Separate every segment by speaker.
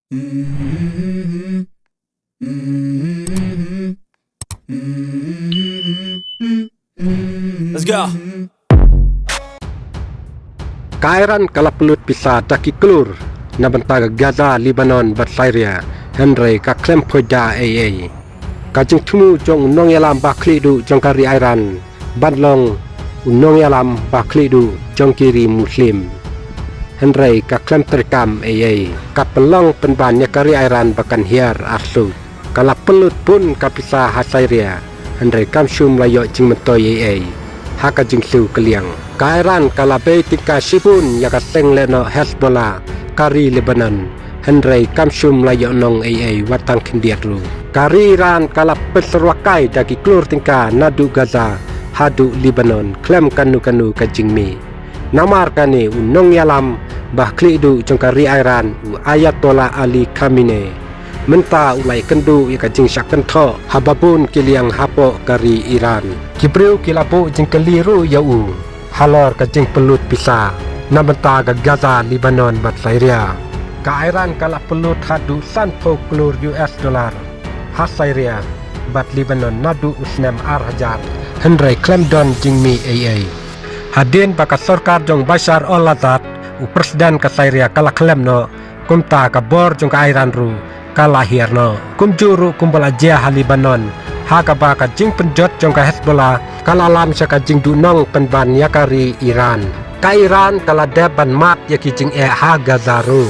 Speaker 1: Let's go.
Speaker 2: Kairan kalapulut pisa taki kelur na bentaga Gaza, Lebanon, bat Syria, Henry ka klem poida AA. Kajing tumu jong unong yalam bakli du jong kari Iran, bandlong unong yalam bakli du jong kiri Muslim. Henry ka klem terkam AA. Ka pelong penbannya kari Iran bakan hiar aslu. Kalapulut pun kapisa ha Syria, Henry kam syum layok jing mentoy AA. Haka jing siu keliang. Kairan kalabe tingka sibun yaka seng leno Hezbollah kari Lebanon Henry kamsum layok nong AA watang kendiatru. Kari Iran kalap peserwakai dagi klur tingka nadu Gaza hadu Lebanon klem kanu kajing mi. Namar kani unong yalam bah klidu jongkari Iran u Ayatollah Ali Khamenei. Menta ulai kendu ya kajing syakento hababun kiliang hapo kari Iran. Kibriu kilapo jing keliru yau. Halor kajing pelut pisah. Nabenta ke Gaza, Lebanon bat Syria. Ka Iran kala pelut hadu sanpo kelur US dollar. Ha Syria bat Lebanon nadu usnem arhajar. Henry Clemdon jing mi AA. Hadin baka sorkar jong Bashar al-Assad u presiden ka Syria kala klem no kumta ka bor jong ka Iran ru kala hirno kumjuru kumbala jia ha Lebanon ha ka baka jing penjot jong ka Hezbollah kala lam syaka jing dunong penban yakari Iran ka Iran kala deban mat yaki jing ha Gaza ru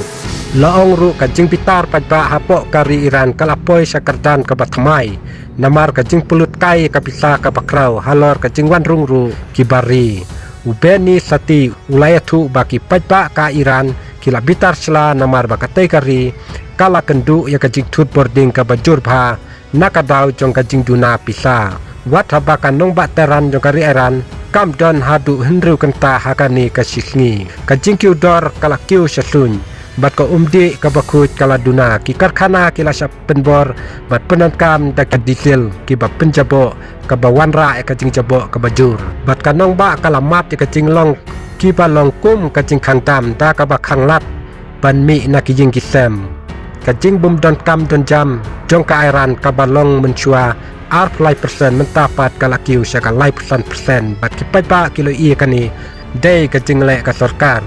Speaker 2: laong ru ka jing pitar pajba hapok kari Iran kala poi syakardan ka batmai namar ka jing pulut kai ka pisa ka bakrau halor ka jing wan rung ru kibari ubeni sati ulayatu baki pajba ka Iran kila bitar sela namar bakatai kari kala kendu ya kajing tut boarding ka bajur bha nakadau jong kajing duna pisa wat habakan nong bateran jong kari Iran kam don hadu henru kenta hakani kasisngi kajing kiu dor kala kiu sasun bat ko umdi ka bakut kala duna ki karkhana kila sap penbor bat penankam da kadisil ki ba penjabo ka bawanra kajing jabo ka bajur bat kanong ba kala mat kajing long ki ba long kum kajing khangtam da ka ba khanglat ban mi na kijing kisem kajing bum don kam don jam jong ka Iran ka balong menchua arf lai persen mentapat kala kiu syaka lai persen bat kipai pa kilo i kani day kajing le ka sorkar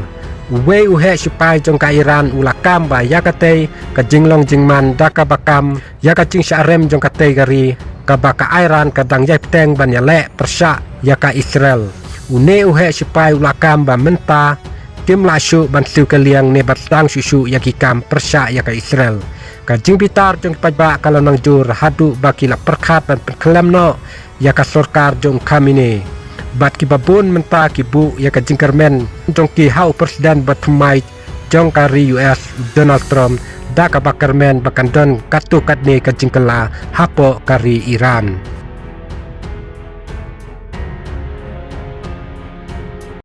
Speaker 2: we uhe supai jong ka Iran ulakam ba yakate kajing long jingman daka bakam yakajing syarem jong ka gari ka baka Iran kadang yai peteng ban ya le persya yaka Israel une uhe supai ulakam ba menta tim lasu ban siu kaliang ne batang susu yaki kam persya yaka Israel kajing bitar jong pajba kalau nang jur hadu baki la perkhat ban perkelam no yaka sorkar jong Khamenei bat ki babun menta ki bu yaka jing kermen jong ki hau presiden batmai jong kari US Donald Trump da ka bakarmen bakan don katu katne kajing kala hapo kari Iran.